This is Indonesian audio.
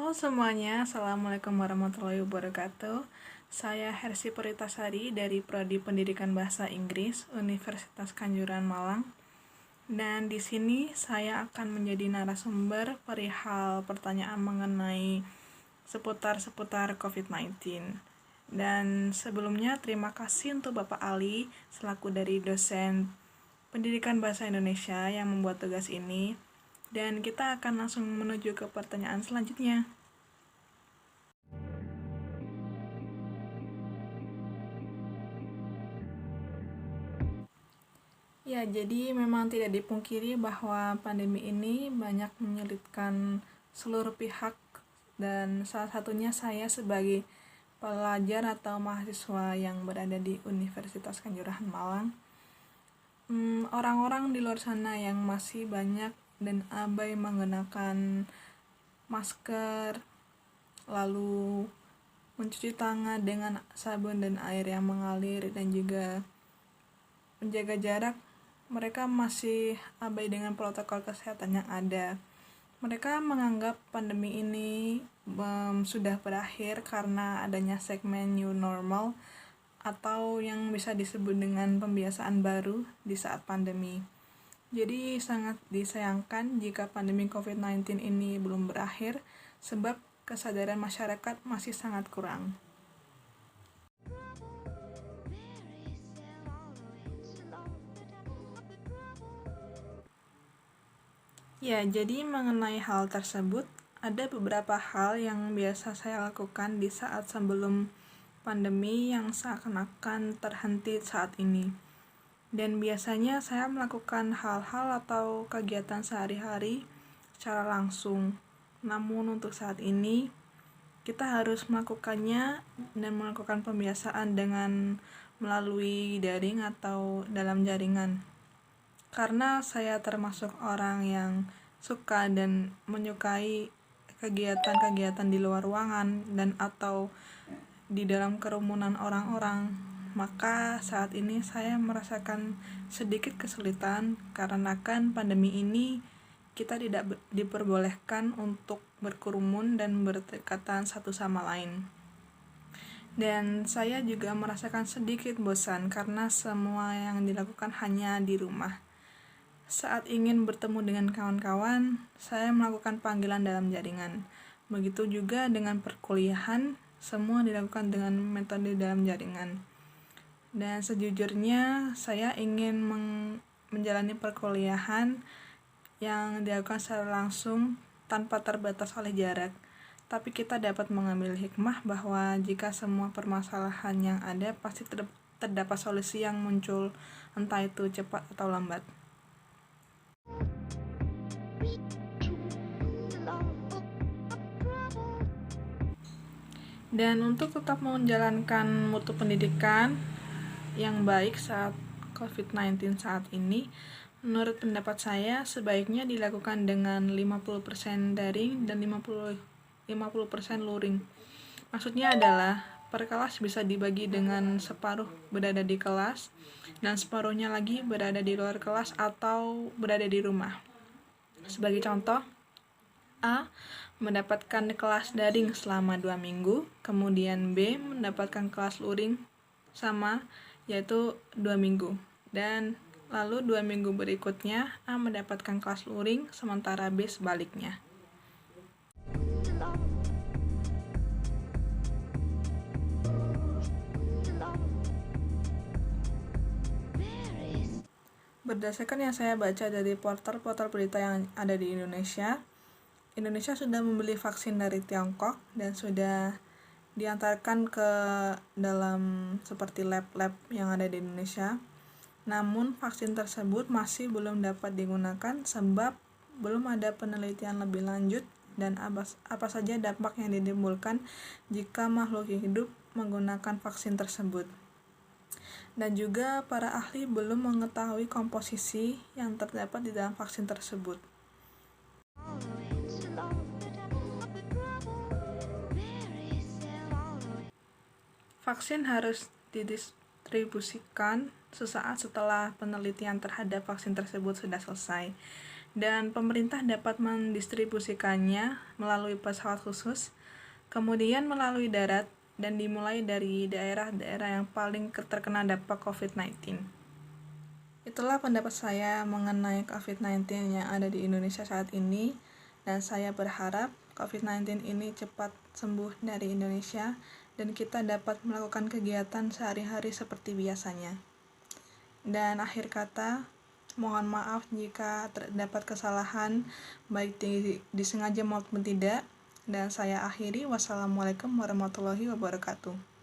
Halo semuanya, Assalamualaikum warahmatullahi wabarakatuh. Saya Hersi Peritasari dari Prodi Pendidikan Bahasa Inggris Universitas Kanjuruhan Malang. Dan di sini saya akan menjadi narasumber perihal pertanyaan mengenai seputar COVID-19. Dan sebelumnya terima kasih untuk Bapak Ali selaku dari dosen Pendidikan Bahasa Indonesia yang membuat tugas ini. Dan kita akan langsung menuju ke pertanyaan selanjutnya. Ya, jadi memang tidak dipungkiri bahwa pandemi ini banyak menyulitkan seluruh pihak dan salah satunya saya sebagai pelajar atau mahasiswa yang berada di Universitas Kanjuruhan Malang. Orang-orang di luar sana yang masih banyak dan abai menggunakan masker, lalu mencuci tangan dengan sabun dan air yang mengalir dan juga menjaga jarak, mereka masih abai dengan protokol kesehatan yang ada. Mereka menganggap pandemi ini sudah berakhir karena adanya segmen new normal atau yang bisa disebut dengan pembiasaan baru di saat pandemi. Jadi sangat disayangkan jika pandemi COVID-19 ini belum berakhir sebab kesadaran masyarakat masih sangat kurang. Ya, jadi mengenai hal tersebut, ada beberapa hal yang biasa saya lakukan di saat sebelum pandemi yang seakan-akan terhenti saat ini. Dan biasanya saya melakukan hal-hal atau kegiatan sehari-hari secara langsung. Namun untuk saat ini, kita harus melakukannya dan melakukan pembiasaan dengan melalui daring atau dalam jaringan. Karena saya termasuk orang yang suka dan menyukai kegiatan-kegiatan di luar ruangan dan atau di dalam kerumunan orang-orang, maka saat ini saya merasakan sedikit kesulitan karena kan pandemi ini kita tidak diperbolehkan untuk berkerumun dan berdekatan satu sama lain. Dan saya juga merasakan sedikit bosan karena semua yang dilakukan hanya di rumah. Saat ingin bertemu dengan kawan-kawan, saya melakukan panggilan dalam jaringan. Begitu juga dengan perkuliahan, semua dilakukan dengan metode dalam jaringan. Dan sejujurnya, saya ingin menjalani perkuliahan yang dilakukan secara langsung tanpa terbatas oleh jarak. Tapi kita dapat mengambil hikmah bahwa jika semua permasalahan yang ada pasti terdapat solusi yang muncul, entah itu cepat atau lambat. Dan untuk tetap menjalankan mutu pendidikan yang baik saat COVID-19 saat ini, menurut pendapat saya sebaiknya dilakukan dengan 50% daring dan 50% luring. Maksudnya adalah per kelas bisa dibagi dengan separuh berada di kelas dan separuhnya lagi berada di luar kelas atau berada di rumah. Sebagai contoh, A mendapatkan kelas daring selama 2 minggu, kemudian B mendapatkan kelas luring sama, yaitu 2 minggu. Dan lalu 2 minggu berikutnya A mendapatkan kelas luring, sementara B sebaliknya. Berdasarkan yang saya baca dari portal-portal berita yang ada di Indonesia sudah membeli vaksin dari Tiongkok dan sudah diantarkan ke dalam seperti lab-lab yang ada di Indonesia. Namun vaksin tersebut masih belum dapat digunakan sebab belum ada penelitian lebih lanjut dan apa saja dampak yang ditimbulkan jika makhluk hidup menggunakan vaksin tersebut. Dan juga para ahli belum mengetahui komposisi yang terdapat di dalam vaksin tersebut. Vaksin harus didistribusikan sesaat setelah penelitian terhadap vaksin tersebut sudah selesai. dan pemerintah dapat mendistribusikannya melalui pesawat khusus, kemudian melalui darat, dan dimulai dari daerah-daerah yang paling terkena dampak COVID-19. Itulah pendapat saya mengenai COVID-19 yang ada di Indonesia saat ini, dan saya berharap COVID-19 ini cepat sembuh dari Indonesia dan kita dapat melakukan kegiatan sehari-hari seperti biasanya. Dan akhir kata, mohon maaf jika terdapat kesalahan baik disengaja maupun tidak. Dan saya akhiri, wassalamualaikum warahmatullahi wabarakatuh.